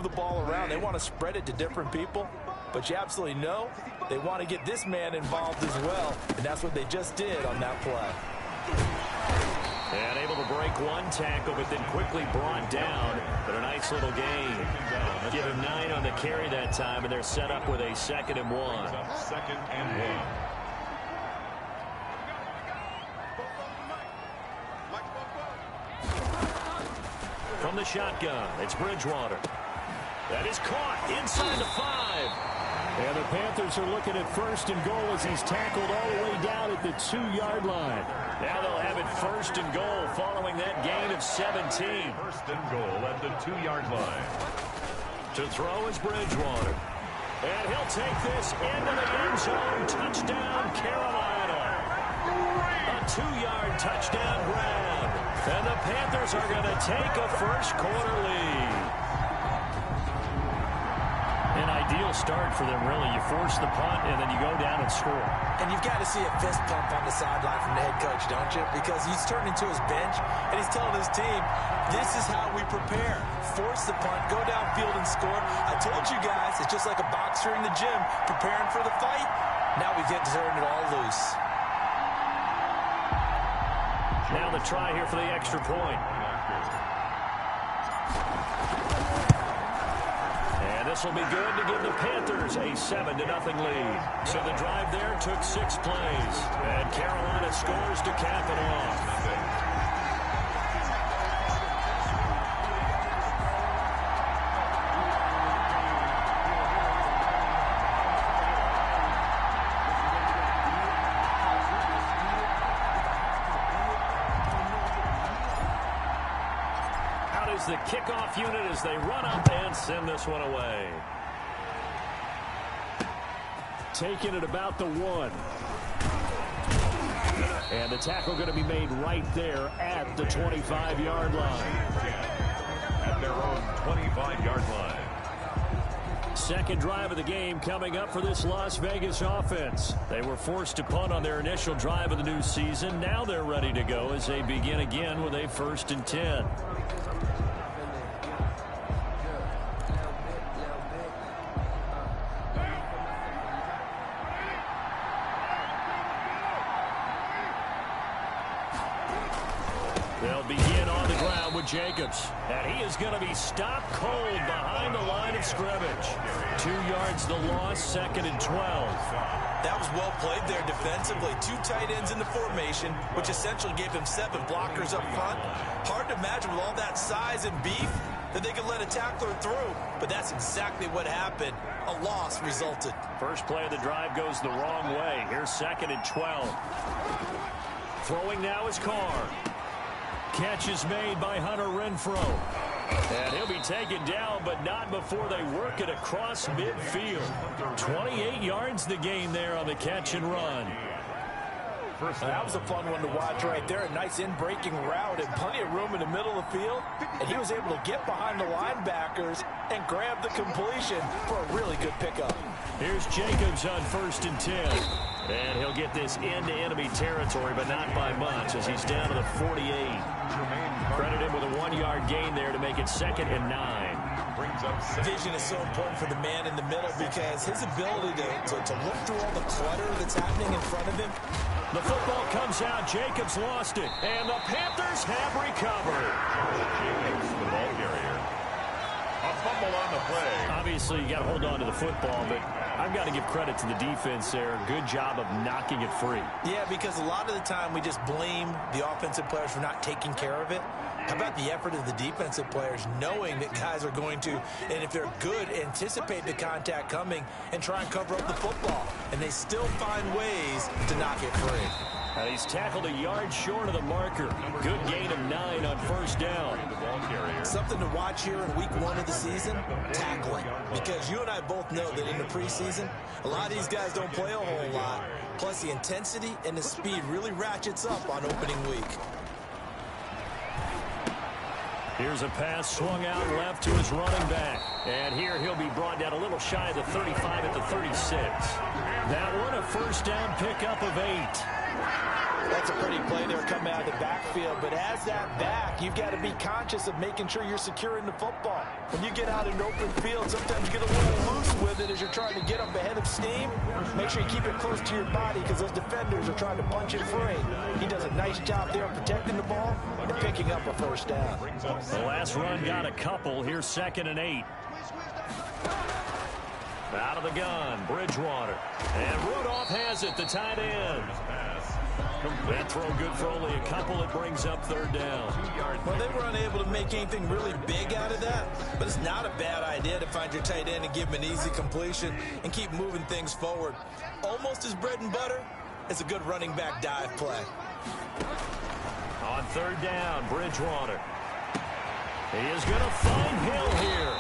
move the ball around. They want to spread it to different people. But you absolutely know they want to get this man involved as well. And that's what they just did on that play. And able to break one tackle, but then quickly brought down. But a nice little gain. Give him 9 on the carry that time, and they're set up with a 2nd and 1. Second and 1. From the shotgun, it's Bridgewater. That is caught inside the 5. And the Panthers are looking at 1st and goal as he's tackled all the way down at the 2-yard line. Now they'll have it 1st and goal following that gain of 17. 1st and goal at the 2-yard line. To throw is Bridgewater. And he'll take this into the end zone. Touchdown, Carolina. A 2-yard touchdown grab. And the Panthers are going to take a first-quarter lead. An ideal start for them, really. You force the punt, and then you go down and score. And you've got to see a fist pump on the sideline from the head coach, don't you? Because he's turned into his bench, and he's telling his team, this is how we prepare. Force the punt, go downfield and score. I told you guys, it's just like a boxer in the gym preparing for the fight. Now we get to turn it all loose. Now the try here for the extra point. And this will be good to give the Panthers a 7-0 lead. So the drive there took 6 plays. And Carolina scores to cap it off. The kickoff unit as they run up and send this one away. Taking it about the 1. And the tackle going to be made right there at the 25-yard line. At their own 25-yard line. Second drive of the game coming up for this Las Vegas offense. They were forced to punt on their initial drive of the new season. Now they're ready to go as they begin again with a 1st and 10. They'll begin on the ground with Jacobs. And he is going to be stopped cold behind the line of scrimmage. 2 yards the loss, 2nd and 12. That was well played there defensively. 2 tight ends in the formation, which essentially gave him 7 blockers up front. Hard to imagine with all that size and beef that they could let a tackler through. But that's exactly what happened. A loss resulted. First play of the drive goes the wrong way. Here's 2nd and 12. Throwing now is Carr. Catch is made by Hunter Renfrow. And he'll be taken down, but not before they work it across midfield. 28 yards the gain there on the catch and run. That was a fun one to watch right there. A nice in-breaking route and plenty of room in the middle of the field. And he was able to get behind the linebackers and grab the completion for a really good pickup. Here's Jacobs on 1st and 10. And he'll get this into enemy territory, but not by much as he's down to the 48. Credit him with a 1-yard gain there to make it 2nd and 9. Vision is so important for the man in the middle because his ability to look through all the clutter that's happening in front of him. The football comes out. Jacobs lost it. And the Panthers have recovered. Jacobs, the ball carrier. A fumble on the play. Obviously, you got to hold on to the football, but I've got to give credit to the defense there. Good job of knocking it free. Yeah, because a lot of the time we just blame the offensive players for not taking care of it. How about the effort of the defensive players knowing that guys are going to, and if they're good, anticipate the contact coming and try and cover up the football. And they still find ways to knock it free. And he's tackled a yard short of the marker. Good gain of 9 on 1st down. Something to watch here in week 1 of the season, tackling. Because you and I both know that in the preseason, a lot of these guys don't play a whole lot. Plus the intensity and the speed really ratchets up on opening week. Here's a pass swung out left to his running back. And here he'll be brought down a little shy of the 35 at the 36. That one a 1st down pickup of 8. That's a pretty play there coming out of the backfield, but as that back, you've got to be conscious of making sure you're securing the football. When you get out in open field, sometimes you get a little loose with it as you're trying to get up ahead of steam. Make sure you keep it close to your body because those defenders are trying to punch it free. He does a nice job there of protecting the ball and picking up a first down. The last run got a couple. Here's 2nd and 8. Out of the gun, Bridgewater. And Rudolph has it, the tight end. That throw good for only a couple. It brings up 3rd down. Well, they were unable to make anything really big out of that, but it's not a bad idea to find your tight end and give him an easy completion and keep moving things forward. Almost as bread and butter, it's a good running back dive play. On 3rd down, Bridgewater. He is going to find Hill here.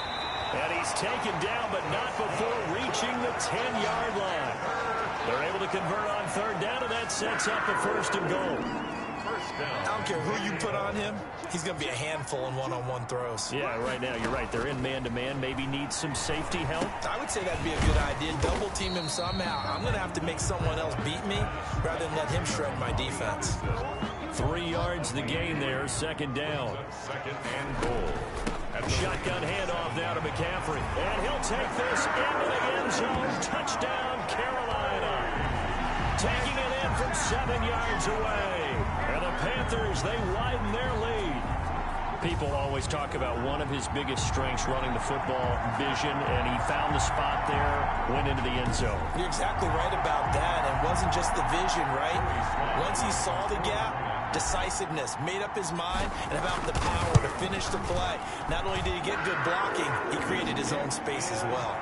And he's taken down, but not before reaching the 10-yard line. They're able to convert on 3rd down, and that sets up a 1st and goal. I don't care who you put on him. He's going to be a handful in one-on-one throws. Yeah, right now, you're right. They're in man-to-man. Maybe need some safety help. I would say that'd be a good idea. Double team him somehow. I'm going to have to make someone else beat me rather than let him shred my defense. 3 yards the gain there, 2nd down. 2nd and goal. Shotgun handoff now to McCaffrey. And he'll take this into the end zone. Touchdown, Carolina. Taking it in from 7 yards away. And the Panthers, they widen their lead. People always talk about one of his biggest strengths, running the football, vision, and he found the spot there, went into the end zone. You're exactly right about that. It wasn't just the vision, right? Once he saw the gap, decisiveness, made up his mind, and about the power to finish the play. Not only did he get good blocking, he created his own space as well.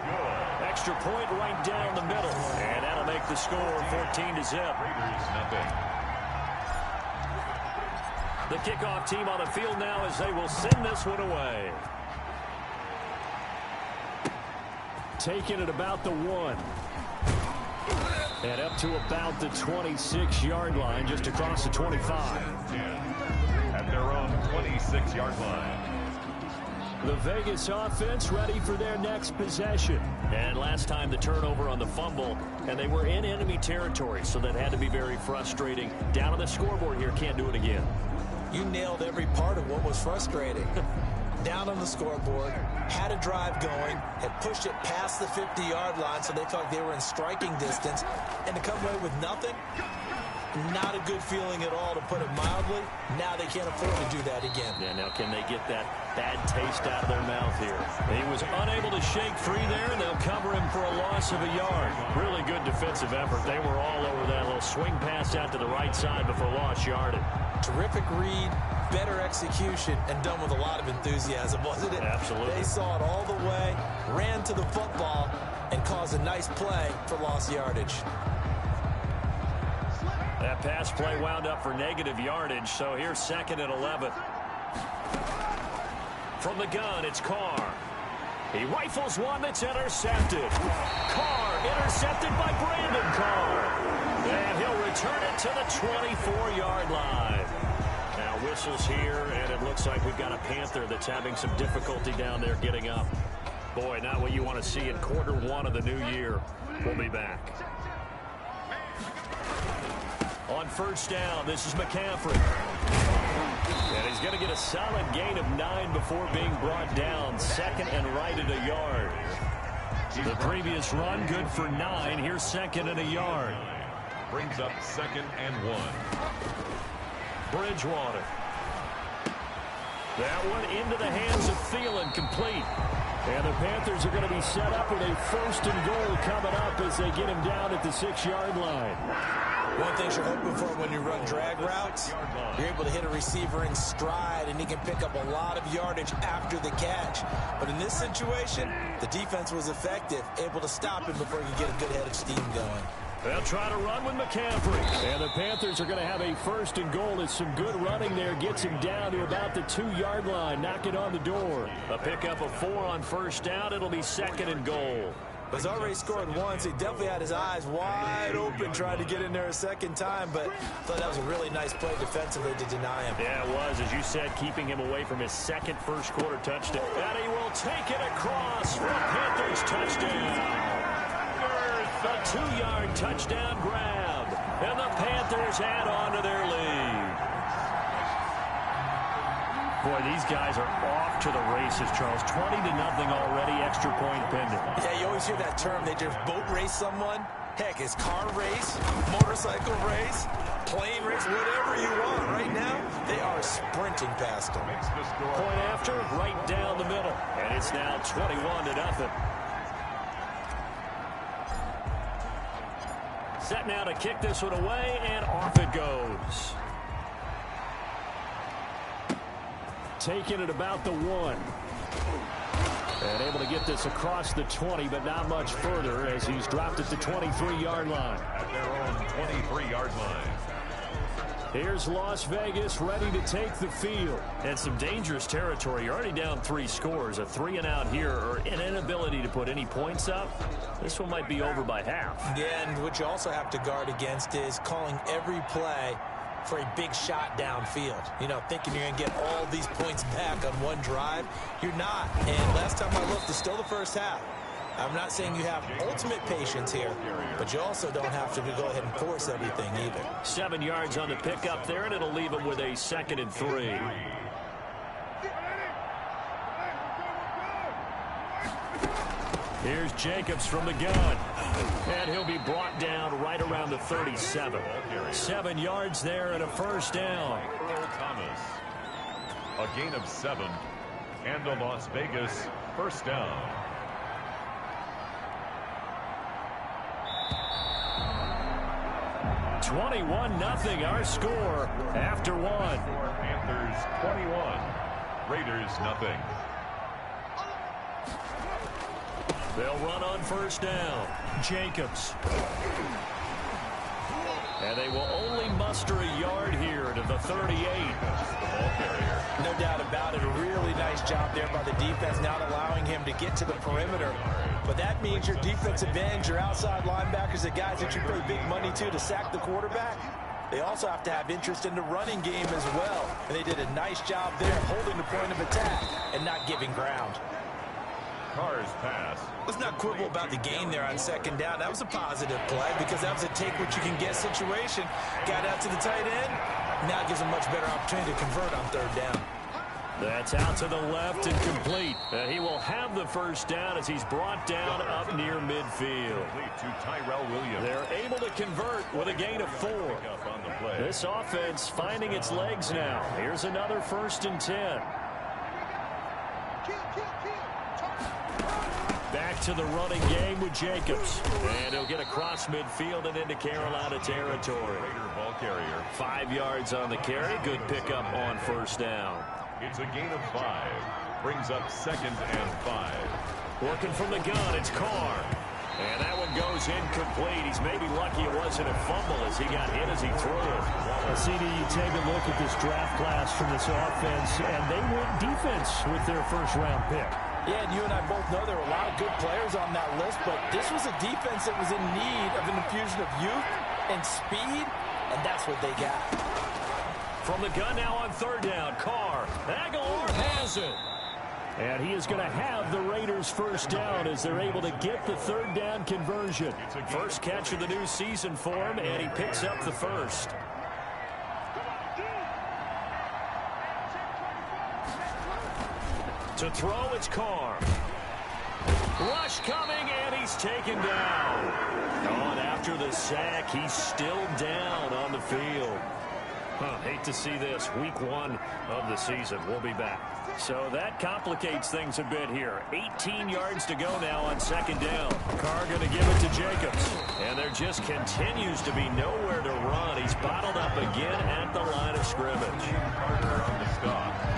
Extra point right down the middle, and that'll make the score 14-0. The kickoff team on the field now as they will send this one away. Taking it about the 1. And up to about the 26-yard line, just across the 25. At their own 26-yard line. The Vegas offense ready for their next possession. And last time the turnover on the fumble, and they were in enemy territory, so that had to be very frustrating. Down on the scoreboard here, can't do it again. You nailed every part of what was frustrating. Down on the scoreboard, had a drive going, had pushed it past the 50-yard line so they felt like they were in striking distance, and to come away with nothing, not a good feeling at all, to put it mildly. Now they can't afford to do that again. Yeah, now can they get that bad taste out of their mouth here? He was unable to shake free there, and they'll cover him for a loss of a yard. Really good defensive effort. They were all over that little swing pass out to the right side before lost yardage. Terrific read, better execution, and done with a lot of enthusiasm, wasn't it? Absolutely. They saw it all the way, ran to the football, and caused a nice play for lost yardage. That pass play wound up for negative yardage, so here's 2nd and 11. From the gun, it's Carr. He rifles one that's intercepted. Carr intercepted by Brandon Carr. And he'll return it to the 24-yard line. Now whistles here, and it looks like we've got a Panther that's having some difficulty down there getting up. Boy, not what you want to see in Q1 of the new year. We'll be back. On 1st down, this is McCaffrey. And he's going to get a solid gain of 9 before being brought down. 2nd and right at a yard. The previous run, good for 9. Here's 2nd and a yard. Brings up 2nd and 1. Bridgewater. That one into the hands of Thielen, complete. And the Panthers are going to be set up with a 1st and goal coming up as they get him down at the 6-yard line. One thing you're hoping for when you run drag routes, you're able to hit a receiver in stride, and he can pick up a lot of yardage after the catch. But in this situation, the defense was effective, able to stop him before he could get a good head of steam going. They'll try to run with McCaffrey. And the Panthers are going to have a 1st and goal. It's some good running there. Gets him down to about the 2-yard line. Knocking on the door. A pickup of 4 on 1st down. It'll be 2nd and goal. He's already scored once. He definitely had his eyes wide open trying to get in there a second time, but I thought that was a really nice play defensively to deny him. Yeah, it was, as you said, keeping him away from his 2nd first-quarter touchdown. And he will take it across for a Panthers touchdown. A 2-yard touchdown grab. And the Panthers add on to their lead. Boy, these guys are off to the races, Charles. 20-0 already, extra point pending. Yeah, you always hear that term. They just boat race someone. Heck, it's car race, motorcycle race, plane race, whatever you want. Right now, they are sprinting past them. Point after, right down the middle. And it's now 21-0. Set now to kick this one away, and off it goes. Taking it about the 1. And able to get this across the 20, but not much further as he's dropped at the 23-yard line. At their own 23-yard line. Here's Las Vegas ready to take the field. And some dangerous territory. You're already down 3 scores. A 3-and-out here, or an inability to put any points up. This one might be over by half. Yeah, and what you also have to guard against is calling every play for a big shot downfield. You know, thinking you're going to get all these points back on one drive. You're not. And last time I looked, it's still the first half. I'm not saying you have ultimate patience here, but you also don't have to go ahead and force everything either. 7 yards on the pickup there, and it'll leave him with a 2nd and 3. Here's Jacobs from the gun. And he'll be brought down right around the 37. 7 yards there and a first down. Earl Thomas. A gain of 7. And a Las Vegas first down. (21-0) our score after 1. Panthers 21. Raiders nothing. They'll run on first down. Jacobs. And they will only muster a yard here to the 38. No doubt about it. A really nice job there by the defense, not allowing him to get to the perimeter. But that means your defensive ends, your outside linebackers, the guys that you pay big money to sack the quarterback, they also have to have interest in the running game as well. And they did a nice job there holding the point of attack and not giving ground. Carr's pass. Let's not quibble about the gain there on second down. That was a positive play because that was a take-what-you-can-get situation. Got out to the tight end. Now gives him much better opportunity to convert on third down. That's out to the left and complete. He will have the first down as he's brought down up near midfield. To Tyrell Williams. They're able to convert with a gain of 4. This offense finding its legs now. Here's another 1st and 10. Back to the running game with Jacobs. And he'll get across midfield and into Carolina territory. Raider ball carrier. 5 yards on the carry. Good pickup on first down. It's a gain of 5. Brings up 2nd and 5. Working from the gun, it's Carr. And that one goes incomplete. He's maybe lucky it wasn't a fumble as he got hit as he threw it. CD, you take a look at this draft class from this offense, and they went defense with their first-round pick. Yeah, and you and I both know there were a lot of good players on that list, but this was a defense that was in need of an infusion of youth and speed, and that's what they got. From the gun now on third down, Carr. Aguilar has it. And he is going to have the Raiders first down as they're able to get the third down conversion. First catch of the new season for him, and he picks up the first. To throw, it's Carr. Rush coming, and he's taken down. On after the sack, he's still down on the field. Hate to see this. Week 1 of the season. We'll be back. So that complicates things a bit here. 18 yards to go now on second down. Carr going to give it to Jacobs. And there just continues to be nowhere to run. He's bottled up again at the line of scrimmage.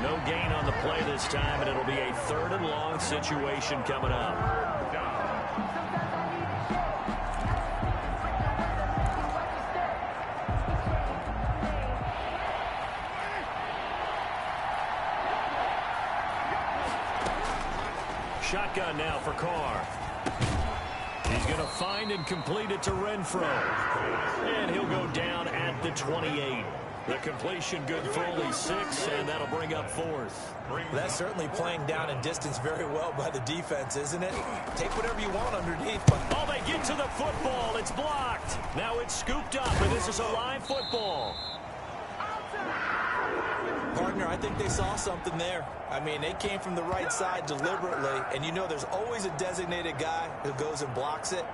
No gain on the play this time, and it'll be a 3rd and long situation coming up. Shotgun now for Carr. He's going to find and complete it to Renfro. And he'll go down at the 28. The completion good for only 6, and that'll bring up 4th. That's certainly playing down in distance very well by the defense, isn't it? Take whatever you want underneath. But oh, they get to the football. It's blocked. Now it's scooped up, and this is a live football. Partner, I think they saw something there. I mean, they came from the right side deliberately, and you know there's always a designated guy who goes and blocks it,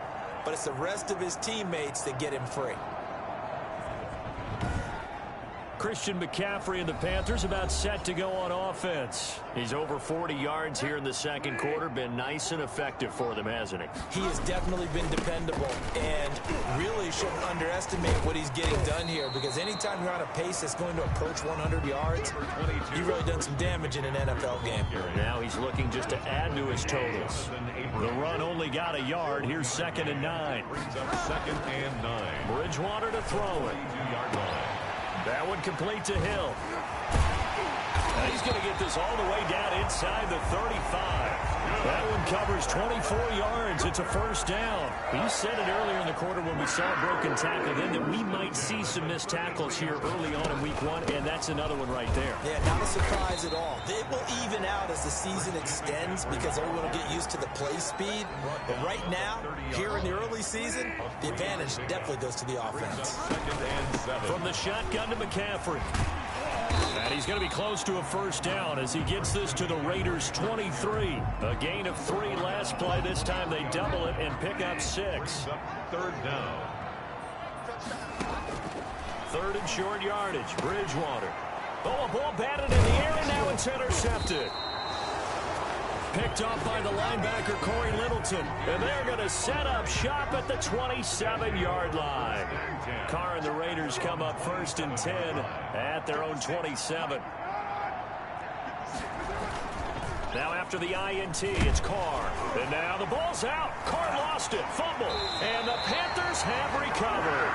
but it's the rest of his teammates that get him free. Christian McCaffrey and the Panthers about set to go on offense. He's over 40 yards here in the second quarter. Been nice and effective for them, hasn't he? He has definitely been dependable and really shouldn't underestimate what he's getting done here, because anytime you're on a pace that's going to approach 100 yards, you've really done some damage in an NFL game. Now he's looking just to add to his totals. The run only got a yard. Here's 2nd and 9. Brings up 2nd and 9. Bridgewater to throw it. 2-yard line. That one complete to Hill. And he's going to get this all the way down inside the 35. That one covers 24 yards. It's a first down. You said it earlier in the quarter when we saw a broken tackle then that we might see some missed tackles here early on in week 1, and that's another one right there. Yeah, not a surprise at all. It will even out as the season extends because everyone will get used to the play speed. But right now, here in the early season, the advantage definitely goes to the offense. 2nd and 7. From the shotgun to McCaffrey. And he's going to be close to a first down as he gets this to the Raiders' 23. A gain of 3 last play. This time they double it and pick up 6. 3rd down. 3rd and short yardage. Bridgewater. Oh, a ball batted in the air, and now it's intercepted. Picked off by the linebacker, Corey Littleton. And they're going to set up shop at the 27-yard line. Carr and the Raiders come up 1st and 10 at their own 27. Now after the INT, it's Carr. And now the ball's out. Carr lost it. Fumble. And the Panthers have recovered.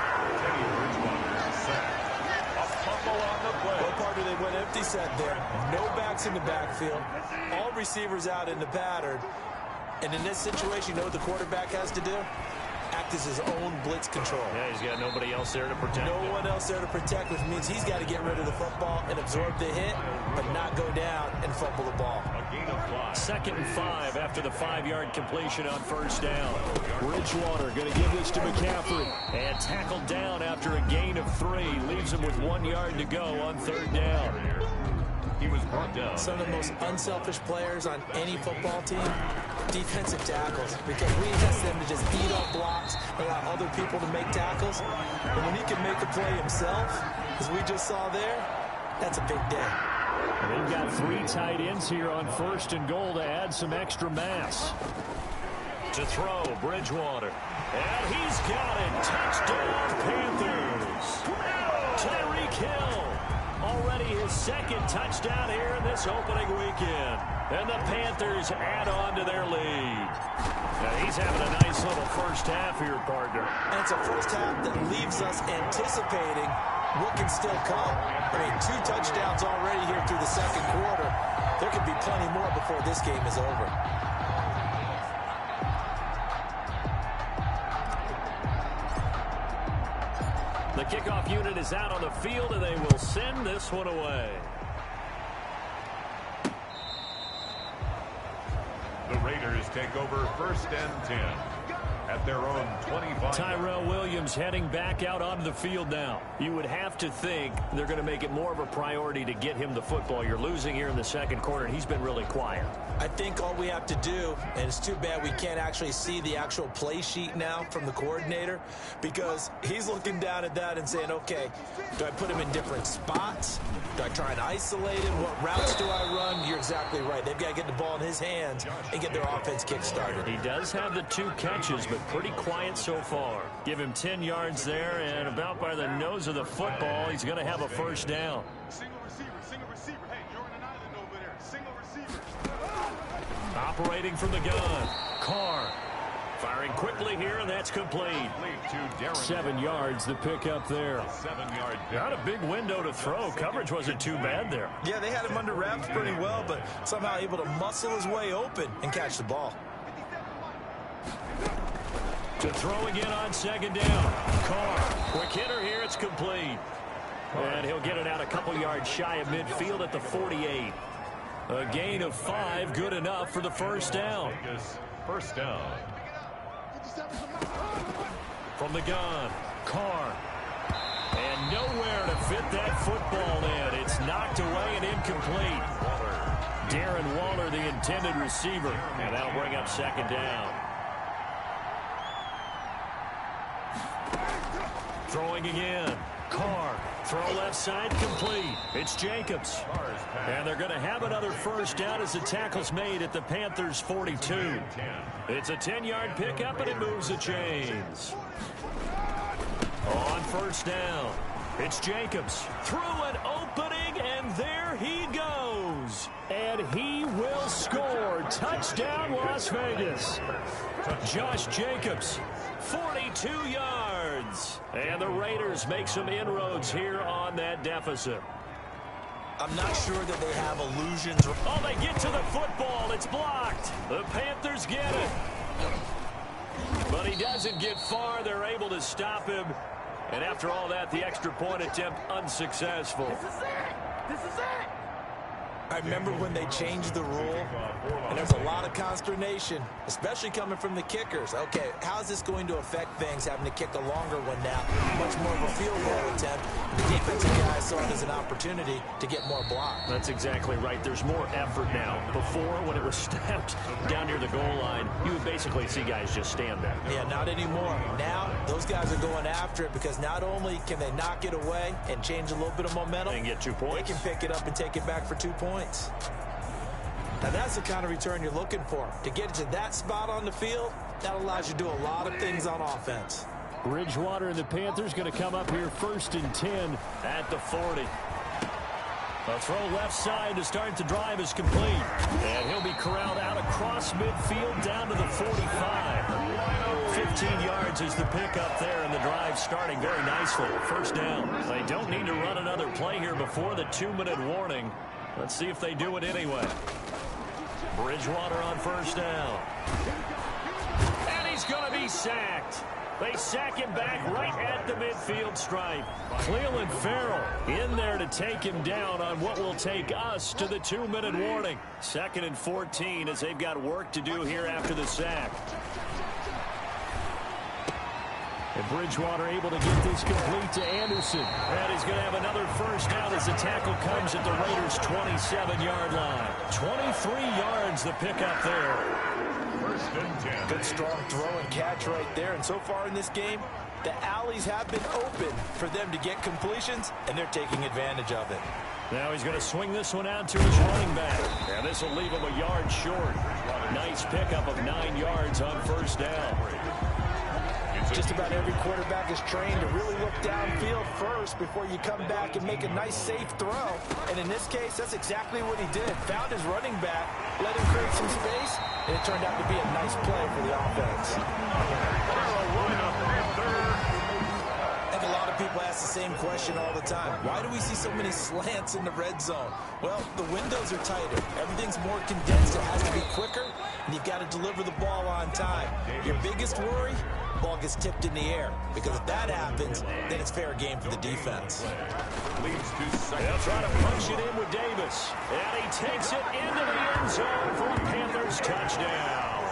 Well, partner, they went empty set there. No backs in the backfield. All receivers out in the pattern. And in this situation, you know what the quarterback has to do? Act as his own blitz control. Yeah, he's got nobody else there to protect him. No one else there to protect, which means he's got to get rid of the football and absorb the hit, but not go down and fumble the ball. 2nd and 5 after the 5-yard completion on first down. Bridgewater going to give this to McCaffrey. And tackled down after a gain of 3. Leaves him with 1 yard to go on 3rd down. He was brought down. Some of the most unselfish players on any football team, defensive tackles, because we ask them to just eat up blocks, allow other people to make tackles. But when he can make a play himself, as we just saw there, that's a big day. They've got 3 tight ends here on 1st and goal to add some extra mass. To throw, Bridgewater. And he's got it. Touchdown, Panthers. Tyreek Hill. Already his 2nd touchdown here in this opening weekend. And the Panthers add on to their lead. Now he's having a nice little first half here, partner. And it's a first half that leaves us anticipating what can still come. I mean, 2 touchdowns already here through the second quarter. There could be plenty more before this game is over. The kickoff unit is out on the field, and they will send this one away. The Raiders take over 1st and 10 at their own 25. Tyrell Williams heading back out onto the field now. You would have to think they're going to make it more of a priority to get him the football. You're losing here in the second quarter, and he's been really quiet. I think all we have to do, and it's too bad we can't actually see the actual play sheet now from the coordinator, because he's looking down at that and saying, okay, do I put him in different spots? Do I try and isolate him? What routes do I run? You're exactly right. They've got to get the ball in his hands and get their offense kick-started. He does have the 2 catches, but pretty quiet so far. Give him 10 yards there, and about by the nose of the football, he's going to have a first down. Single receiver. Hey, you're on an island over there. Single receiver. Operating from the gun. Carr firing quickly here, and that's complete. 7 yards the pick up there. 7-yard pick. Not a big window to throw. Coverage wasn't too bad there. Yeah, they had him under wraps pretty well, but somehow able to muscle his way open and catch the ball. To throw again on 2nd down. Carr, quick hitter here, it's complete. And he'll get it out a couple yards shy of midfield at the 48. A gain of 5, good enough for the first down. First down. From the gun, Carr. And nowhere to fit that football in. It's knocked away and incomplete. Darren Waller, the intended receiver. And that'll bring up second down. Throwing again. Carr. Throw left side complete. It's Jacobs. And they're going to have another first down as the tackle's made at the Panthers' 42. It's a 10-yard pickup, and it moves the chains. On first down, it's Jacobs. Through an opening, and there he goes. And he will score. Touchdown, Las Vegas. Josh Jacobs, 42 yards. And the Raiders make some inroads here on that deficit. I'm not sure that they have illusions. Oh, they get to the football. It's blocked. The Panthers get it. But he doesn't get far. They're able to stop him. And after all that, the extra point attempt unsuccessful. This is it. I remember when they changed the rule, and there's a lot of consternation, especially coming from the kickers. Okay, how's this going to affect things, having to kick a longer one now? Much more of a field goal attempt. The defensive guys saw it as an opportunity to get more block. That's exactly right. There's more effort now. Before, when it was snapped down near the goal line, you would basically see guys just stand there. Yeah, not anymore. Now, those guys are going after it because not only can they knock it away and change a little bit of momentum, and get 2 points. They can pick it up and take it back for 2 points. Now that's the kind of return you're looking for. To get it to that spot on the field, that allows you to do a lot of things on offense. Bridgewater and the Panthers going to come up here 1st and 10 at the 40. A throw left side to start the drive is complete. And he'll be corralled out across midfield down to the 45. 15 yards is the pickup there, and the drive starting very nicely. First down. They don't need to run another play here before the 2-minute warning. Let's see if they do it anyway. Bridgewater on first down. And he's going to be sacked. They sack him back right at the midfield stripe. Cleveland Farrell in there to take him down on what will take us to the 2-minute warning. 2nd and 14 as they've got work to do here after the sack. And Bridgewater able to get this complete to Anderson. And he's going to have another first down as the tackle comes at the Raiders' 27-yard line. 23 yards the pickup there. First and 10. Good strong throw and catch right there. And so far in this game, the alleys have been open for them to get completions, and they're taking advantage of it. Now he's going to swing this one out to his running back. And this will leave him a yard short. Nice pickup of 9 yards on first down. Just about every quarterback is trained to really look downfield first before you come back and make a nice, safe throw. And in this case, that's exactly what he did. Found his running back, let him create some space, and it turned out to be a nice play for the offense. I think a lot of people ask the same question all the time. Why do we see so many slants in the red zone? Well, the windows are tighter. Everything's more condensed. It has to be quicker, and you've got to deliver the ball on time. Your biggest worry? Ball gets tipped in the air, because if that happens, then it's fair game for the defense. They'll try to punch it in with Davis, and he takes it into the end zone for a Panthers touchdown.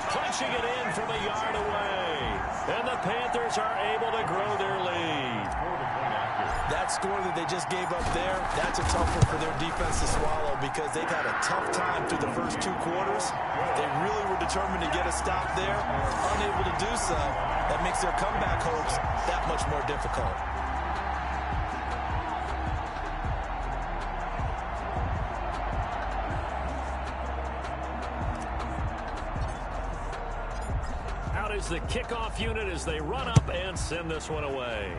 Punching it in from a yard away, and the Panthers are able to grow their lead. That score that they just gave up there, that's a tough one for their defense to swallow, because they've had a tough time through the first 2 quarters. They really were determined to get a stop there, unable to do so. That makes their comeback hopes that much more difficult. Out is the kickoff unit as they run up and send this one away.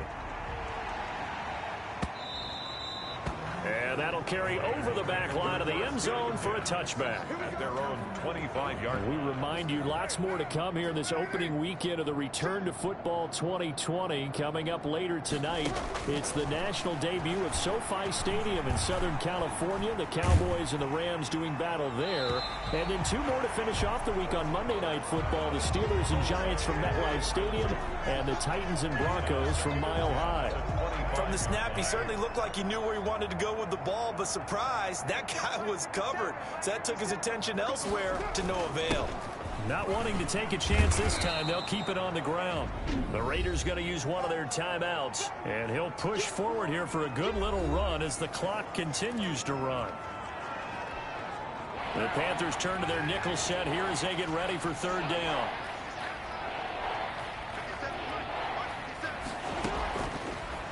And that'll carry over the back line of the end zone for a touchback. At their own 25-yard. We remind you lots more to come here in this opening weekend of the Return to Football 2020. Coming up later tonight, it's the national debut of SoFi Stadium in Southern California. The Cowboys and the Rams doing battle there. And then 2 more to finish off the week on Monday Night Football. The Steelers and Giants from MetLife Stadium and the Titans and Broncos from Mile High. From the snap, he certainly looked like he knew where he wanted to go with the ball, but surprise, that guy was covered. So that took his attention elsewhere to no avail. Not wanting to take a chance this time, they'll keep it on the ground. The Raiders going to use one of their timeouts, and he'll push forward here for a good little run as the clock continues to run. The Panthers turn to their nickel set here as they get ready for third down.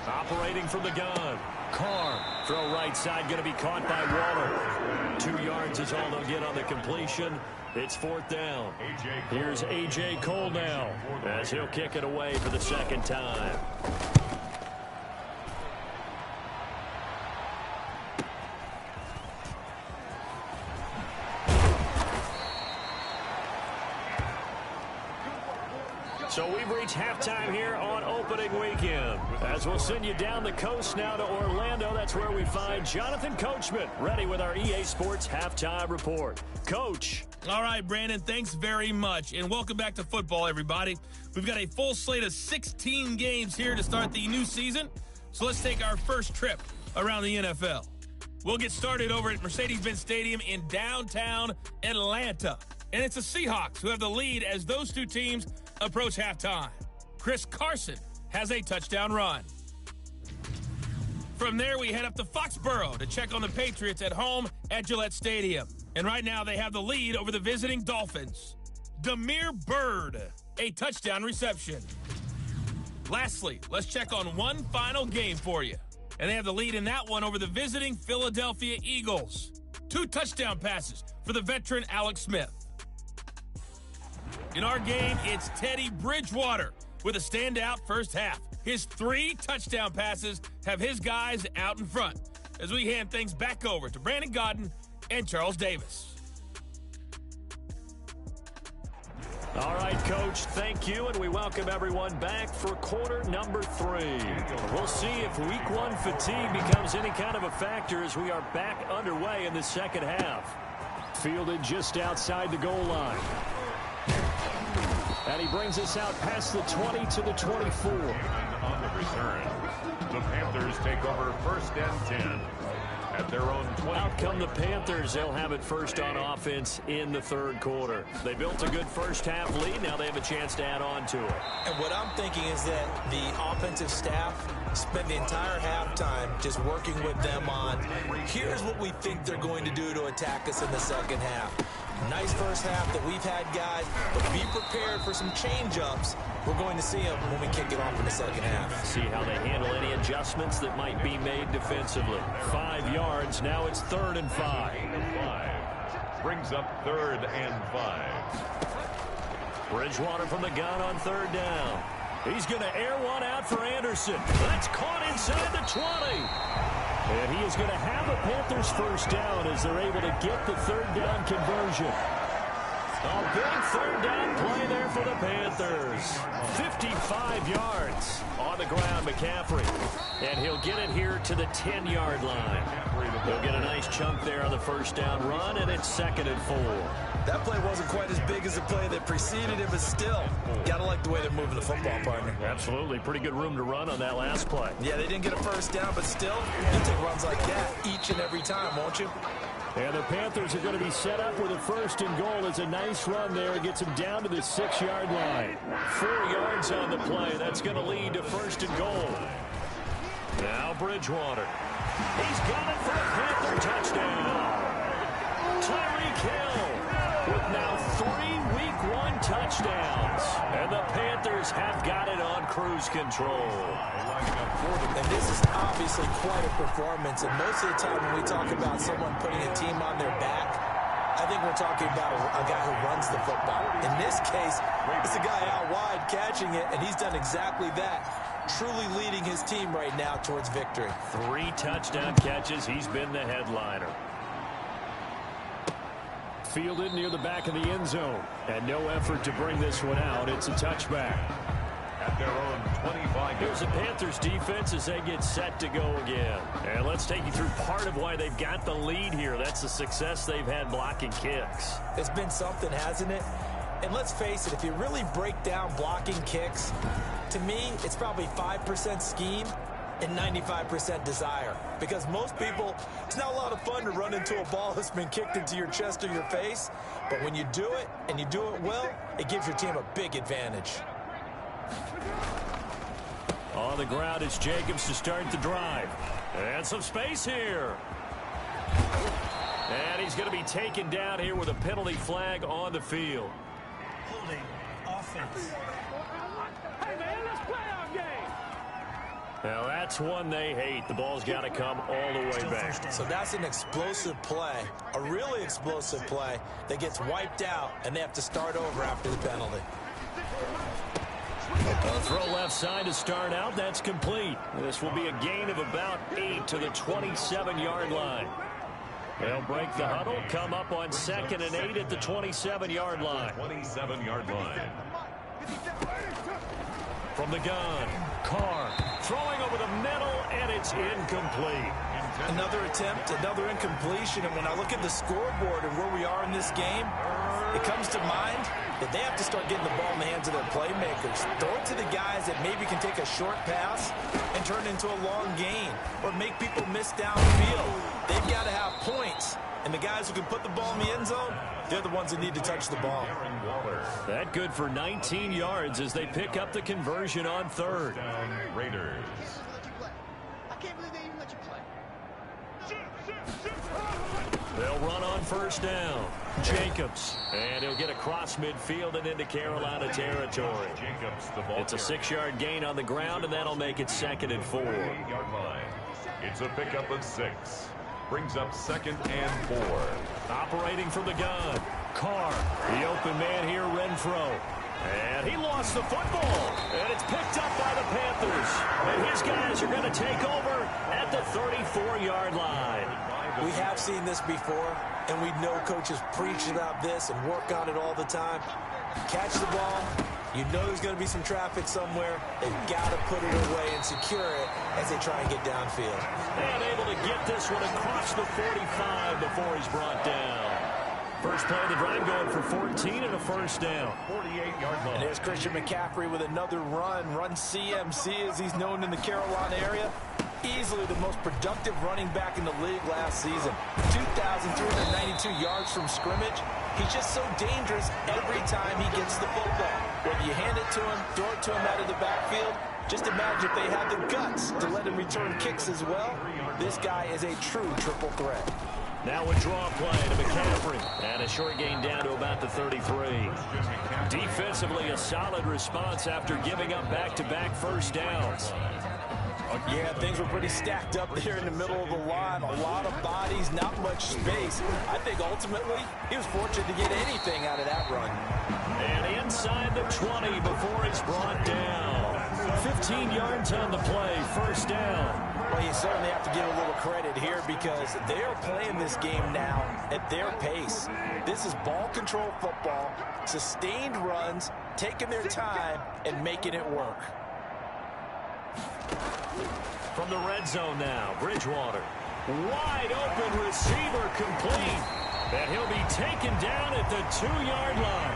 Operating from the gun. Carr. Throw right side going to be caught by Waller. 2 yards is all they'll get on the completion. It's fourth down. Here's A.J. Cole now as he'll kick it away for the second time. So we've reached halftime here on opening weekend. As we'll send you down the coast now to Orlando, that's where we find Jonathan Coachman, ready with our EA Sports Halftime Report. Coach. All right, Brandon, thanks very much. And welcome back to football, everybody. We've got a full slate of 16 games here to start the new season. So let's take our first trip around the NFL. We'll get started over at Mercedes-Benz Stadium in downtown Atlanta. And it's the Seahawks who have the lead as those two teams approach halftime. Chris Carson has a touchdown run. From there, we head up to Foxborough to check on the Patriots at home at Gillette Stadium. And right now, they have the lead over the visiting Dolphins. Damiere Byrd, a touchdown reception. Lastly, let's check on one final game for you. And they have the lead in that one over the visiting Philadelphia Eagles. 2 touchdown passes for the veteran Alex Smith. In our game, it's Teddy Bridgewater with a standout first half. His 3 touchdown passes have his guys out in front as we hand things back over to Brandon Godden and Charles Davis. All right, Coach, thank you, and we welcome everyone back for quarter number 3. We'll see if week 1 fatigue becomes any kind of a factor as we are back underway in the second half. Fielded just outside the goal line. And he brings us out past the 20 to the 24. On the return, the Panthers take over first and 10 at their own 20. Out come the Panthers. They'll have it first on offense in the third quarter. They built a good first half lead. Now they have a chance to add on to it. And what I'm thinking is that the offensive staff spent the entire halftime just working with them on, here's what we think they're going to do to attack us in the second half. Nice first half that we've had, guys, but be prepared for some change-ups. We're going to see them when we kick it off in the second half. See how they handle any adjustments that might be made defensively. 5 yards. Now it's 3rd and 5. Brings up 3rd and 5. Bridgewater from the gun on 3rd down. He's going to air one out for Anderson. That's caught inside the 20. And he is going to have a Panthers first down as they're able to get the 3rd down conversion. A big 3rd down play there for the Panthers. 55 yards on the ground, McCaffrey. And he'll get it here to the 10-yard line. He'll get a nice chunk there on the first down run, and it's 2nd and 4. That play wasn't quite as big as the play that preceded it, but still, got to like the way they're moving the football, partner. Absolutely. Pretty good room to run on that last play. Yeah, they didn't get a first down, but still, you'll take runs like that each and every time, won't you? And the Panthers are going to be set up with a 1st and goal. It's a nice run there. It gets them down to the 6-yard line. 4 yards on the play. That's going to lead to 1st and goal. Now Bridgewater. He's got it for a Panther touchdown. Tyreek Hill with now 3 week 1 touchdowns. And the Panthers have got it on cruise control. And this is obviously quite a performance. And most of the time when we talk about someone putting a team on their back, I think we're talking about a guy who runs the football. In this case, it's a guy out wide catching it, and he's done exactly that, truly leading his team right now towards victory. 3 touchdown catches. He's been the headliner. Fielded near the back of the end zone. And no effort to bring this one out. It's a touchback. At their own 25. Here's the Panthers defense as they get set to go again. And let's take you through part of why they've got the lead here. That's the success they've had blocking kicks. It's been something, hasn't it? And let's face it, if you really break down blocking kicks, to me, it's probably 5% scheme and 95% desire. Because most people, it's not a lot of fun to run into a ball that's been kicked into your chest or your face. But when you do it, and you do it well, it gives your team a big advantage. On the ground, it's Jacobs to start the drive. And some space here. And he's going to be taken down here with a penalty flag on the field. Holding offense. Hey, man, let's play our game. Now, that's one they hate. The ball's got to come all the way back. So that's an explosive play, a really explosive play that gets wiped out, and they have to start over after the penalty. A throw left side to start out. That's complete. This will be a gain of about 8 to the 27-yard line. They'll break the huddle, come up on 2nd and 8 at the 27-yard line. 27-yard line. From the gun, Carr throwing over the middle, and it's incomplete. Another attempt, another incompletion, and when I look at the scoreboard and where we are in this game, it comes to mind that they have to start getting the ball in the hands of their playmakers. Throw it to the guys that maybe can take a short pass and turn it into a long gain or make people miss downfield. They've got to have points, and the guys who can put the ball in the end zone, they're the ones that need to touch the ball. That good for 19 yards as they pick up the conversion on 3rd. Raiders. I can't believe they even let you play. They'll run on 1st down. Jacobs. And he'll get across midfield and into Carolina territory. Jacobs, the ball. It's a 6-yard gain on the ground, and that'll make it 2nd and 4. 8-yard line. It's a pickup of 6. Brings up 2nd and 4. Operating from the gun. Carr. The open man here, Renfro. And he lost the football. And it's picked up by the Panthers. And his guys are going to take over at the 34-yard line. We have seen this before, and we know coaches preach about this and work on it all the time. Catch the ball. You know there's going to be some traffic somewhere. They've got to put it away and secure it as they try and get downfield. And able to get this one across the 45 before he's brought down. First play of the drive going for 14 and a 1st down. 48-yard line. And there's Christian McCaffrey with another run CMC as he's known in the Carolina area. Easily the most productive running back in the league last season. 2,392 yards from scrimmage. He's just so dangerous every time he gets the football. Whether you hand it to him, throw it to him out of the backfield, just imagine if they had the guts to let him return kicks as well. This guy is a true triple threat. Now a draw play to McCaffrey. And a short gain down to about the 33. Defensively, a solid response after giving up back-to-back 1st downs. Yeah, things were pretty stacked up there in the middle of the line. A lot of bodies, not much space. I think ultimately he was fortunate to get anything out of that run. And inside the 20 before he's brought down. 15 yards on the play, 1st down. Well, you certainly have to give a little credit here because they are playing this game now at their pace. This is ball control football, sustained runs, taking their time and making it work. From the red zone now, Bridgewater. Wide open receiver complete. And he'll be taken down at the 2-yard line.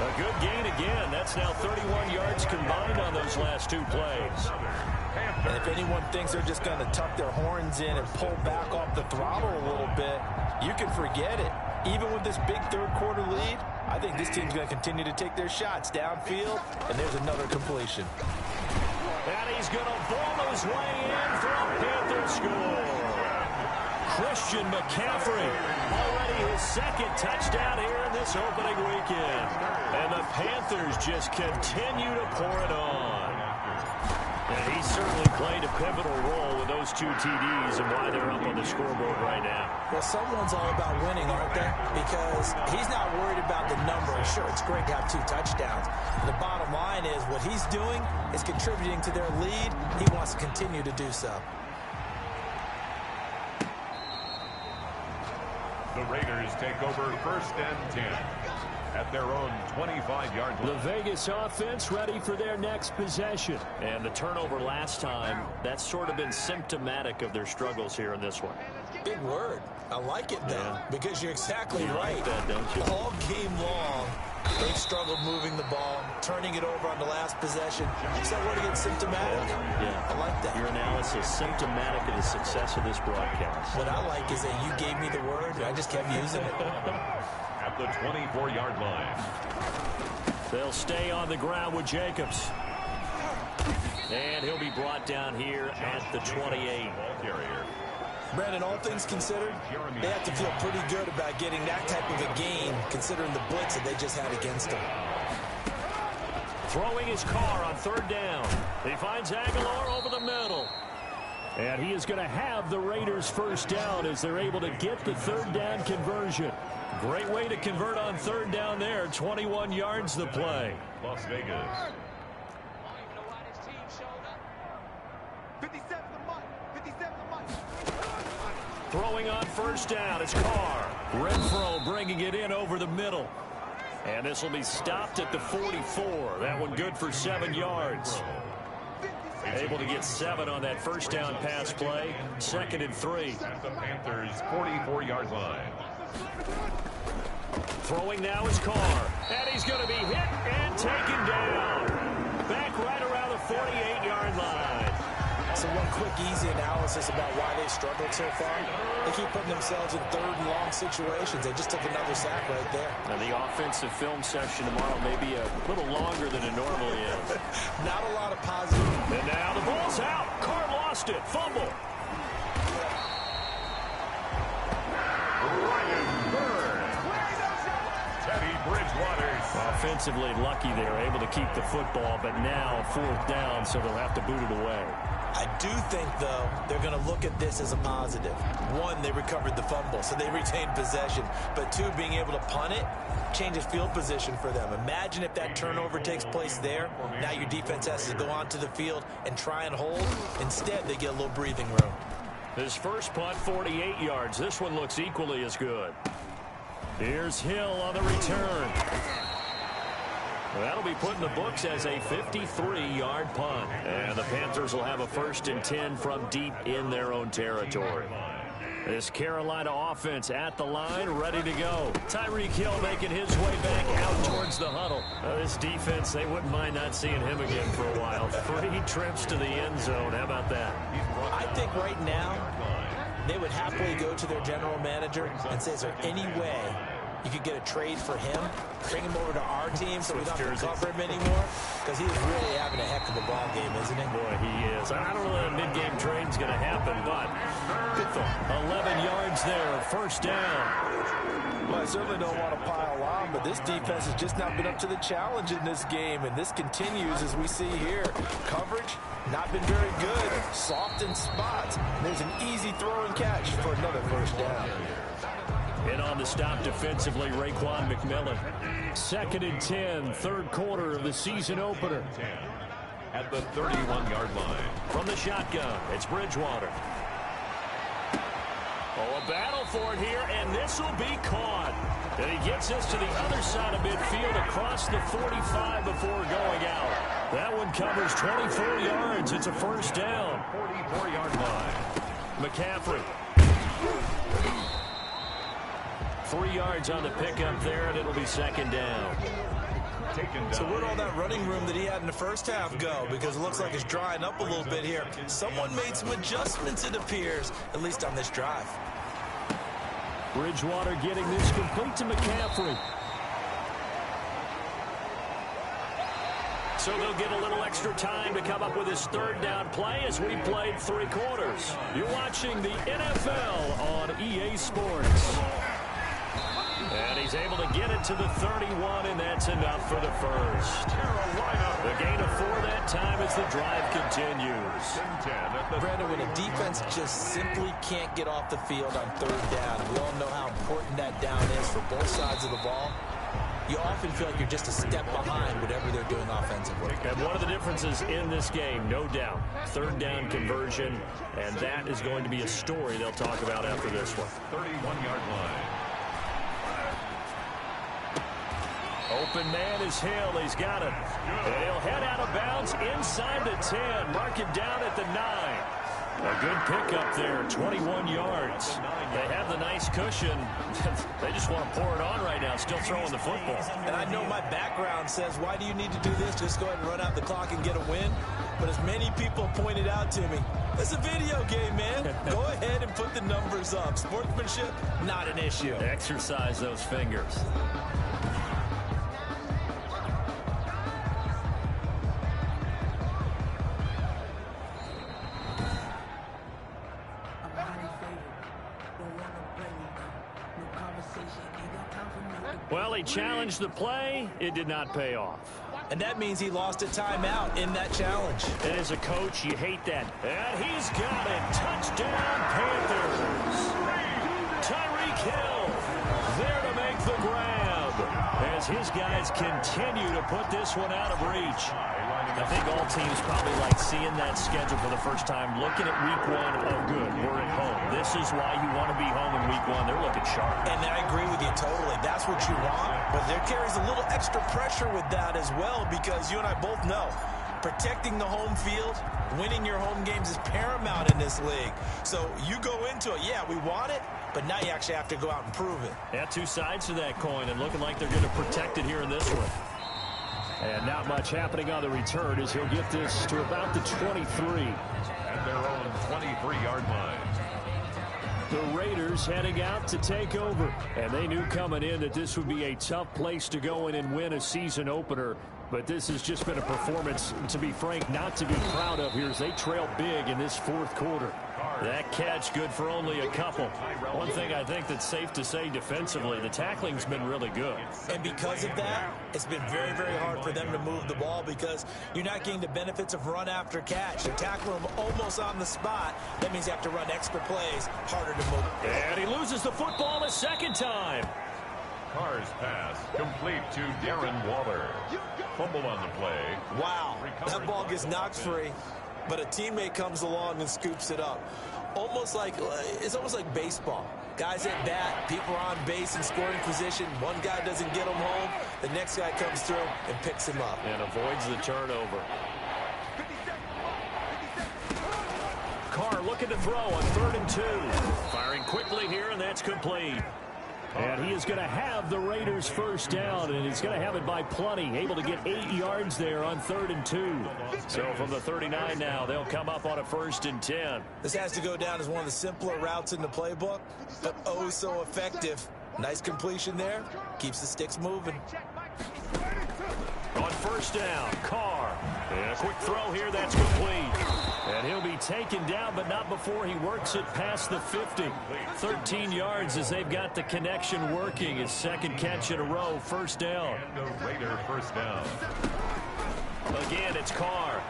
A good gain again. That's now 31 yards combined on those last 2 plays. And if anyone thinks they're just going to tuck their horns in and pull back off the throttle a little bit, you can forget it. Even with this big 3rd quarter lead, I think this team's going to continue to take their shots downfield, and there's another completion. And he's going to ball his way in for a Panther score. Christian McCaffrey, already his 2nd touchdown here in this opening weekend. And the Panthers just continue to pour it on. And he certainly played a pivotal role with those 2 TDs and why they're up on the scoreboard right now. Well, someone's all about winning, aren't they? Because he's not worried about the number. Sure, it's great to have 2 touchdowns. But the bottom line is what he's doing is contributing to their lead. He wants to continue to do so. The Raiders take over 1st and 10 at their own 25-yard line. The Vegas offense ready for their next possession. And the turnover last time, that's sort of been symptomatic of their struggles here in this one. Big word. I like it, though, because you're exactly right. Like that, don't you? All game long, they've struggled moving the ball, turning it over on the last possession. So we're going to get symptomatic. Yeah. I like that. Your analysis symptomatic of the success of this broadcast. What I like is that you gave me the word, and I just kept using it. At the 24-yard line. They'll stay on the ground with Jacobs. And he'll be brought down here at the 28. Brandon, all things considered, they have to feel pretty good about getting that type of a gain, considering the blitz that they just had against them. Throwing his car on third down. He finds Aguilar over the middle. And he is going to have the Raiders first down as they're able to get the third down conversion. Great way to convert on third down there. 21 yards the play. Las Vegas. 57 to Mike. 57 to Mike. Throwing on first down is Carr. Renfro bringing it in over the middle. And this will be stopped at the 44. That one good for 7 yards. Able to get 7 on that first down pass play. 2nd and 3. At the Panthers' 44-yard line. Throwing now is Carr. And he's going to be hit and taken down. Back right around the 48-yard line. So one quick, easy analysis about why they've struggled so far. They keep putting themselves in third and long situations. They just took another sack right there. Now the offensive film session tomorrow may be a little longer than it normally is. Not a lot of positive. And now the ball's out. Carr lost it. Fumble. Offensively lucky they're able to keep the football, but now 4th down, so they'll have to boot it away. I do think, though, they're going to look at this as a positive. 1, they recovered the fumble, so they retained possession. But 2, being able to punt it changes field position for them. Imagine if that turnover takes place there. Now your defense has to go onto the field and try and hold. Instead, they get a little breathing room. His first punt, 48 yards. This one looks equally as good. Here's Hill on the return. That'll be put in the books as a 53-yard punt. And the Panthers will have a 1st and 10 from deep in their own territory. This Carolina offense at the line, ready to go. Tyreek Hill making his way back out towards the huddle. This defense, they wouldn't mind not seeing him again for a while. 3 trips to the end zone. How about that? I think right now they would happily go to their general manager and say, is there any way you could get a trade for him, bring him over to our team so we don't have to cover him anymore? Because he is really having a heck of a ball game, isn't he? Boy, he is. I don't know that a mid-game trade's going to happen, but good throw. 11 yards there, 1st down. Well, I certainly don't want to pile on, but this defense has just not been up to the challenge in this game, and this continues as we see here. Coverage, not been very good. Soft in spots. There's an easy throw and catch for another 1st down. In on the stop defensively, Raekwon McMillan. 2nd and 10, 3rd quarter of the season opener. At the 31-yard line. From the shotgun, it's Bridgewater. Oh, a battle for it here, and this will be caught. And he gets this to the other side of midfield across the 45 before going out. That one covers 24 yards. It's a 1st down. 44-yard line. McCaffrey. 3 yards on the pickup there, and it'll be 2nd down. So where'd all that running room that he had in the first half go? Because it looks like it's drying up a little bit here. Someone made some adjustments, it appears, at least on this drive. Bridgewater getting this complete to McCaffrey. So they'll get a little extra time to come up with his 3rd down play as we played 3 quarters. You're watching the NFL on EA Sports. And he's able to get it to the 31, and that's enough for the 1st. The gain of 4 that time as the drive continues. Brandon, when a defense just simply can't get off the field on 3rd down, we all know how important that down is for both sides of the ball. You often feel like you're just a step behind whatever they're doing offensively. And one of the differences in this game, no doubt, 3rd down conversion, and that is going to be a story they'll talk about after this one. 31-yard line. Open man is Hill. He's got it. And he'll head out of bounds inside the 10. Mark it down at the 9. A good pickup there, 21 yards. They have the nice cushion. They just want to pour it on right now, still throwing the football. And I know my background says, why do you need to do this? Just go ahead and run out the clock and get a win. But as many people pointed out to me, it's a video game, man. Go ahead and put the numbers up. Sportsmanship, not an issue. Exercise those fingers. Well, he challenged the play. It did not pay off. And that means he lost a timeout in that challenge. And as a coach, you hate that. And he's got it. Touchdown, Panthers. Tyreek Hill there to make the grab as his guys continue to put this one out of reach. I think all teams probably like seeing that schedule for the first time, looking at week one. Oh, good, we're at home. This is why you want to be home in week one. They're looking sharp. And I agree with you totally. That's what you want. But there carries a little extra pressure with that as well, because you and I both know protecting the home field, winning your home games is paramount in this league. So you go into it, yeah, we want it, but now you actually have to go out and prove it. Yeah, two sides to that coin, and looking like they're going to protect it here in this one. And not much happening on the return as he'll get this to about the 23. At their own 23-yard line. The Raiders heading out to take over. And they knew coming in that this would be a tough place to go in and win a season opener. But this has just been a performance, to be frank, not to be proud of here as they trail big in this fourth quarter. That catch good for only a couple. One thing I think that's safe to say defensively, the tackling's been really good. And because of that, it's been very, very hard for them to move the ball because you're not getting the benefits of run after catch. They're tackling them almost on the spot. That means you have to run extra plays, harder to move. And he loses the football a second time. Carr's pass complete to Darren Waller. Fumble on the play. Wow, that ball gets knocked free, but a teammate comes along and scoops it up. It's almost like baseball. Guys at bat, people are on base in scoring position. One guy doesn't get him home. The next guy comes through and picks him up. And avoids the turnover. Carr looking to throw on 3rd and 2. Firing quickly here, and that's complete. And he is going to have the Raiders first down, and he's going to have it by plenty. Able to get 8 yards there on 3rd and 2. So from the 39 now, they'll come up on a 1st and 10. This has to go down as one of the simpler routes in the playbook, but oh so effective. Nice completion there. Keeps the sticks moving. On 1st down, Carr. And a quick throw here, that's complete. And he'll be taken down, but not before he works it past the 50. 13 yards as they've got the connection working. His second catch in a row, 1st down. And a Raider 1st down. Again, it's Carr.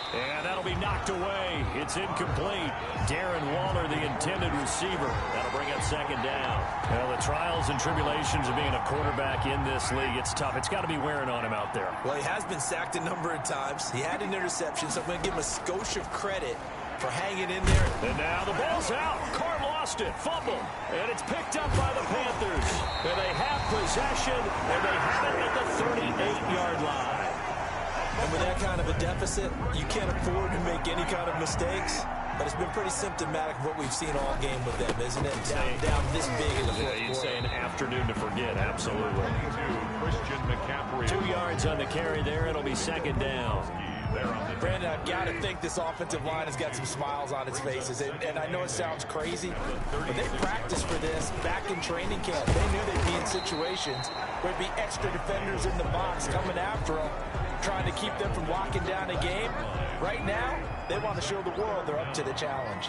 And that'll be knocked away. It's incomplete. Darren Waller, the intended receiver. That'll bring up 2nd down. Well, the trials and tribulations of being a quarterback in this league, it's tough. It's got to be wearing on him out there. Well, he has been sacked a number of times. He had an interception, so I'm going to give him a skosh of credit for hanging in there. And now the ball's out. Carr lost it. Fumble. And it's picked up by the Panthers. And they have possession, and they have it at the 38-yard line. And with that kind of a deficit, you can't afford to make any kind of mistakes. But it's been pretty symptomatic of what we've seen all game with them, isn't it? Down this big in the fourth quarter. You'd say an afternoon to forget, absolutely. Christian McCaffrey. 2 yards on the carry there. It'll be 2nd down. Brandon, I've got to think this offensive line has got some smiles on its faces. And I know it sounds crazy, but they practiced for this back in training camp. They knew they'd be in situations where it'd be extra defenders in the box coming after them, trying to keep them from locking down a game. Right now, they want to show the world they're up to the challenge.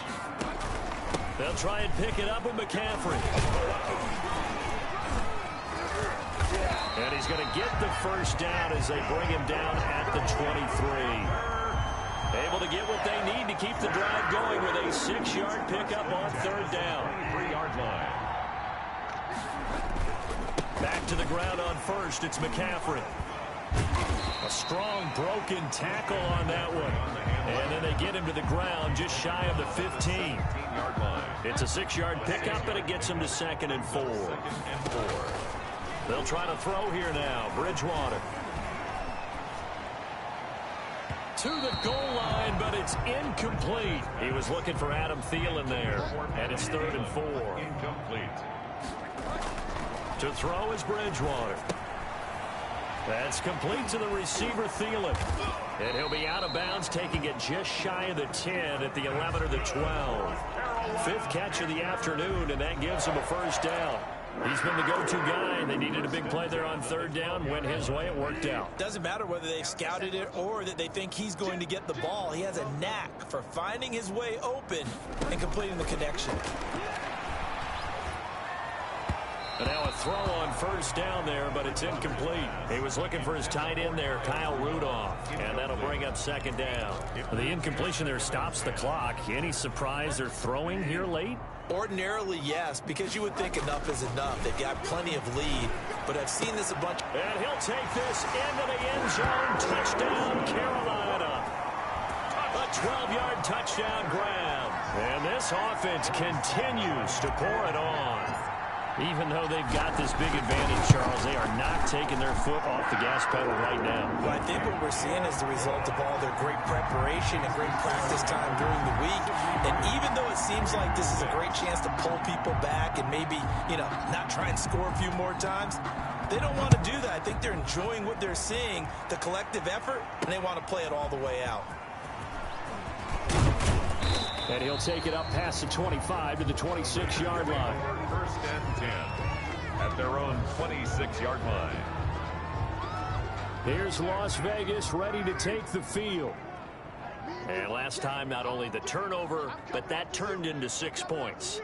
They'll try and pick it up with McCaffrey. And he's going to get the 1st down as they bring him down at the 23. Able to get what they need to keep the drive going with a 6-yard pickup on 3rd down. 3-yard line. Back to the ground on 1st. It's McCaffrey. A strong broken tackle on that one. And then they get him to the ground just shy of the 15. It's a 6-yard pickup, and it gets him to 2nd and 4. They'll try to throw here now. Bridgewater. to the goal line, but it's incomplete. He was looking for Adam Thielen there, and it's 3rd and 4. Incomplete. To throw is Bridgewater. That's complete to the receiver, Thielen. And he'll be out of bounds, taking it just shy of the 10 at the 11 or the 12. 5th catch of the afternoon, and that gives him a first down. He's been the go-to guy. They needed a big play there on 3rd down. Went his way. It worked out. Doesn't matter whether they've scouted it or that they think he's going to get the ball. He has a knack for finding his way open and completing the connection. And now a throw on 1st down there, but it's incomplete. He was looking for his tight end there, Kyle Rudolph, and that'll bring up 2nd down. The incompletion there stops the clock. Any surprise they're throwing here late? Ordinarily, yes, because you would think enough is enough. They've got plenty of lead, but I've seen this a bunch. And he'll take this into the end zone. Touchdown, Carolina. A 12-yard touchdown grab. And this offense continues to pour it on. Even though they've got this big advantage, Charles, they are not taking their foot off the gas pedal right now. Well, I think what we're seeing is the result of all their great preparation and great practice time during the week. And even though it seems like this is a great chance to pull people back and maybe, not try and score a few more times, they don't want to do that. I think they're enjoying what they're seeing, the collective effort, and they want to play it all the way out. And he'll take it up past the 25 to the 26-yard line. 1st and 10 at their own 26-yard line. Here's Las Vegas ready to take the field. And last time, not only the turnover, but that turned into 6 points.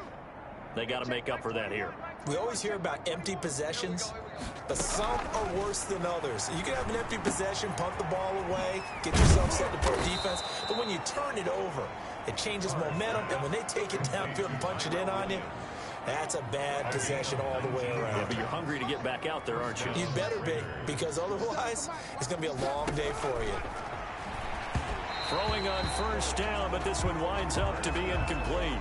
They got to make up for that here. We always hear about empty possessions, but some are worse than others. You can have an empty possession, punt the ball away, get yourself set to play defense, but when you turn it over, it changes momentum, and when they take it downfield and punch it in on you, that's a bad possession all the way around. Yeah, but you're hungry to get back out there, aren't you? You better be, because otherwise, it's going to be a long day for you. Throwing on 1st down, but this one winds up to be incomplete.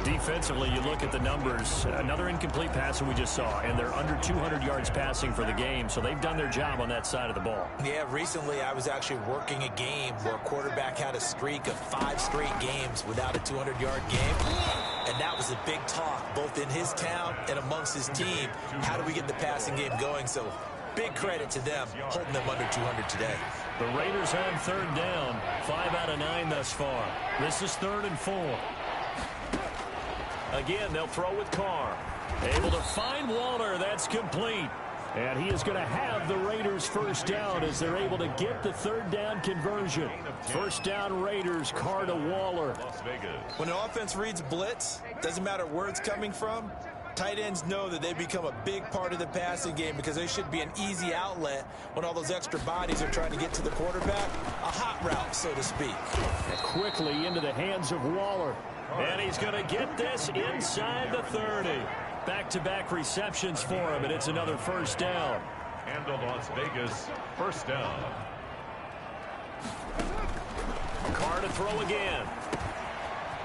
Defensively, you look at the numbers. Another incomplete pass that we just saw, and they're under 200 yards passing for the game, so they've done their job on that side of the ball. Yeah, recently I was actually working a game where a quarterback had a streak of 5 straight games without a 200-yard game, and that was a big talk, both in his town and amongst his team. How do we get the passing game going? So big credit to them, holding them under 200 today. The Raiders on 3rd down, 5 out of 9 thus far. This is 3rd and 4. Again, they'll throw with Carr. Able to find Waller. That's complete. And he is going to have the Raiders 1st down as they're able to get the 3rd down conversion. 1st down Raiders, Carr to Waller. When an offense reads blitz, doesn't matter where it's coming from, tight ends know that they become a big part of the passing game because they should be an easy outlet when all those extra bodies are trying to get to the quarterback. A hot route, so to speak. Quickly into the hands of Waller. And he's going to get this inside the 30. Back-to-back receptions for him, and it's another 1st down. And the Las Vegas 1st down. Carr to throw again.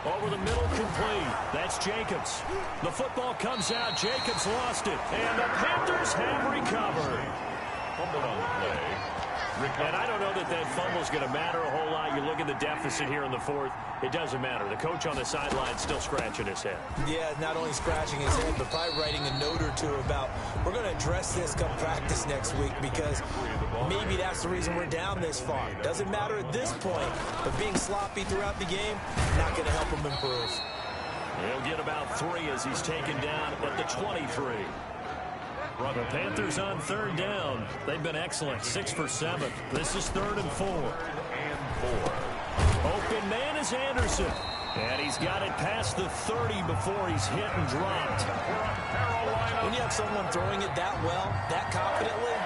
Over the middle, complete. That's Jacobs. The football comes out. Jacobs lost it. And the Panthers have recovered. Fumbled on the play. And I don't know that that fumble is going to matter a whole lot. You look at the deficit here in the 4th. It doesn't matter. The coach on the sideline still scratching his head. Yeah, not only scratching his head, but probably writing a note or two about, we're going to address this come practice next week because maybe that's the reason we're down this far. Doesn't matter at this point, but being sloppy throughout the game, not going to help him improve. He'll get about 3 as he's taken down at the 23. The Panthers on 3rd down. They've been excellent. 6 for 7. This is 3rd and 4. Open man is Anderson. And he's got it past the 30 before he's hit and dropped. When you have someone throwing it that well, that confidently,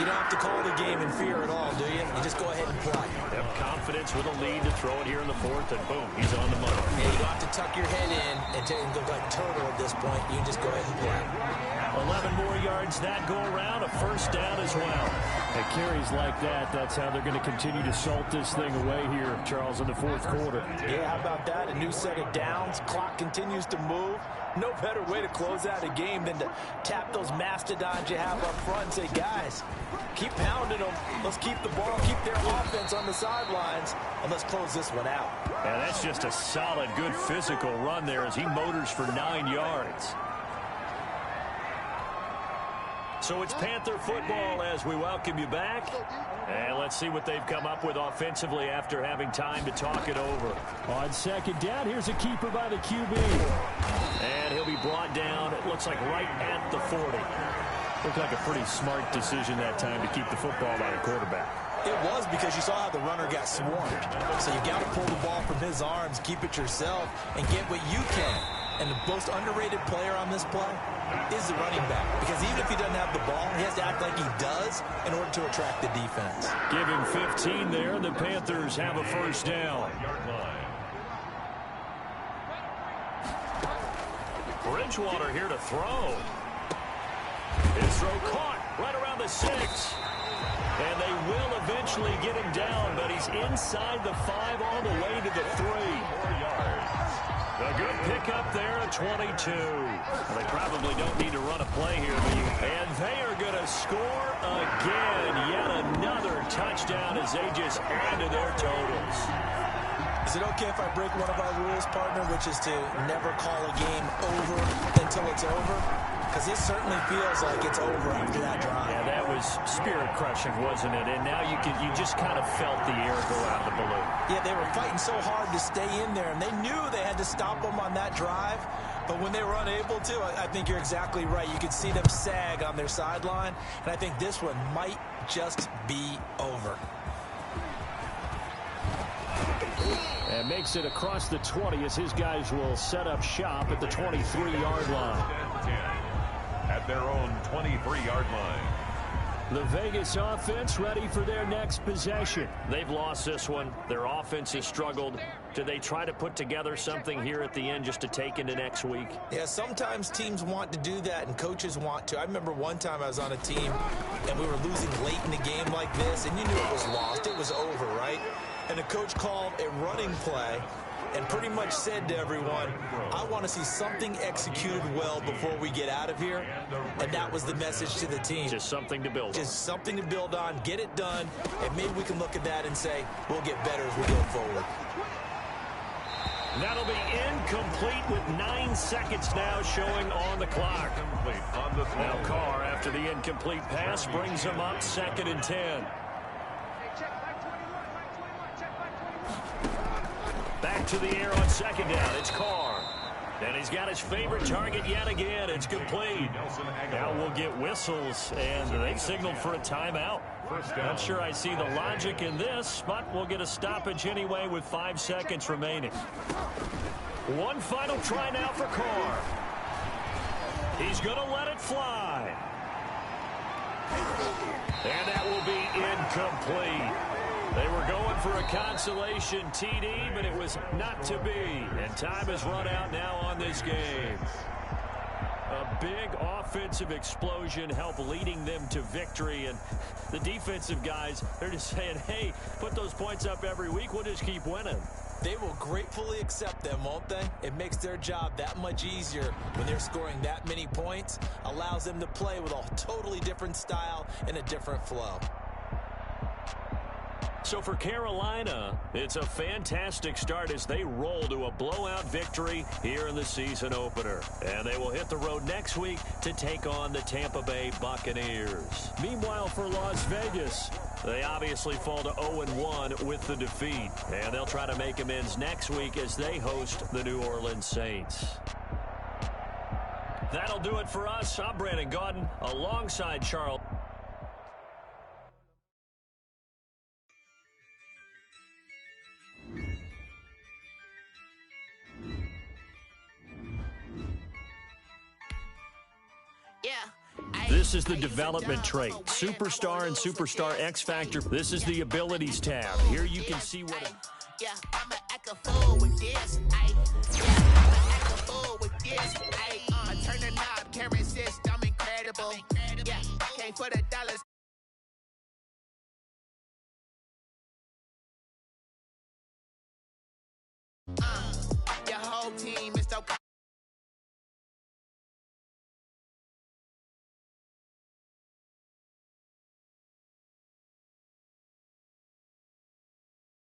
you don't have to call the game in fear at all, do you? You just go ahead and play. Have confidence with a lead to throw it here in the 4th, and boom, he's on the money. Yeah, you don't have to tuck your head in and look like turtle at this point. You can just go ahead and play. 11 more yards that go around, a 1st down as well. At carries like that, that's how they're going to continue to salt this thing away here, Charles, in the 4th quarter. Yeah, how about that? A new set of downs. Clock continues to move. No better way to close out a game than to tap those mastodons you have up front and say, guys, keep pounding them. Let's keep the ball, keep their offense on the sidelines, and let's close this one out. And that's just a solid, good physical run there as he motors for 9 yards. So it's Panther football as we welcome you back. And let's see what they've come up with offensively after having time to talk it over. On second down, here's a keeper by the QB. And he'll be brought down, it looks like right at the 40. Looked like a pretty smart decision that time to keep the football by the quarterback. It was, because you saw how the runner got swarmed. So you got to pull the ball from his arms, keep it yourself, and get what you can. And the most underrated player on this play is the running back. Because even if he doesn't have the ball, he has to act like he does in order to attract the defense. Give him 15 there, and the Panthers have a first down. Bridgewater here to throw. His throw caught right around the 6. And they will eventually get him down, but he's inside the 5 all the way to the 3. A good pickup there at 22. Well, they probably don't need to run a play here. And they are going to score again. Yet another touchdown as they just add to their totals. Is it okay if I break one of our rules, partner, which is to never call a game over until it's over? Because it certainly feels like it's over after that drive. Yeah, that was spirit-crushing, wasn't it? And now you just kind of felt the air go out of the balloon. Yeah, they were fighting so hard to stay in there, and they knew they had to stop them on that drive. But when they were unable to, I think you're exactly right. You could see them sag on their sideline, and I think this one might just be over. And makes it across the 20 as his guys will set up shop at the 23-yard line. At their own 23-yard line. The Vegas offense ready for their next possession. They've lost this one. Their offense has struggled. Do they try to put together something here at the end just to take into next week? Yeah, sometimes teams want to do that and coaches want to. I remember one time I was on a team and we were losing late in the game like this, and you knew it was lost. It was over, right? And the coach called a running play and pretty much said to everyone, I want to see something executed well before we get out of here. And that was the message to the team. Just something to build on. Just something to build on, get it done, and maybe we can look at that and say, we'll get better as we go forward. That'll be incomplete with 9 seconds now showing on the clock. Now Carr, after the incomplete pass, brings him up 2nd and 10. Back to the air on 2nd down. It's Carr. And he's got his favorite target yet again. It's complete. Now we'll get whistles, and they've signaled for a timeout. Not sure I see the logic in this, but we'll get a stoppage anyway with 5 seconds remaining. One final try now for Carr. He's going to let it fly. And that will be incomplete. They were going for a consolation TD, but it was not to be. And time has run out now on this game. A big offensive explosion helped leading them to victory. And the defensive guys, they're just saying, hey, put those points up every week. We'll just keep winning. They will gratefully accept them, won't they? It makes their job that much easier when they're scoring that many points. Allows them to play with a totally different style and a different flow. So for Carolina, it's a fantastic start as they roll to a blowout victory here in the season opener. And they will hit the road next week to take on the Tampa Bay Buccaneers. Meanwhile, for Las Vegas, they obviously fall to 0-1 with the defeat. And they'll try to make amends next week as they host the New Orleans Saints. That'll do it for us. I'm Brandon Gaudin alongside Charles. This is the development trait. Superstar and Superstar X Factor. This is the abilities tab. Here you can see what... Yeah, I'ma act a fool with this. I'ma act a fool with this. I turn the knob, camera assist, I'm incredible. Yeah, came for the dollars. Your whole team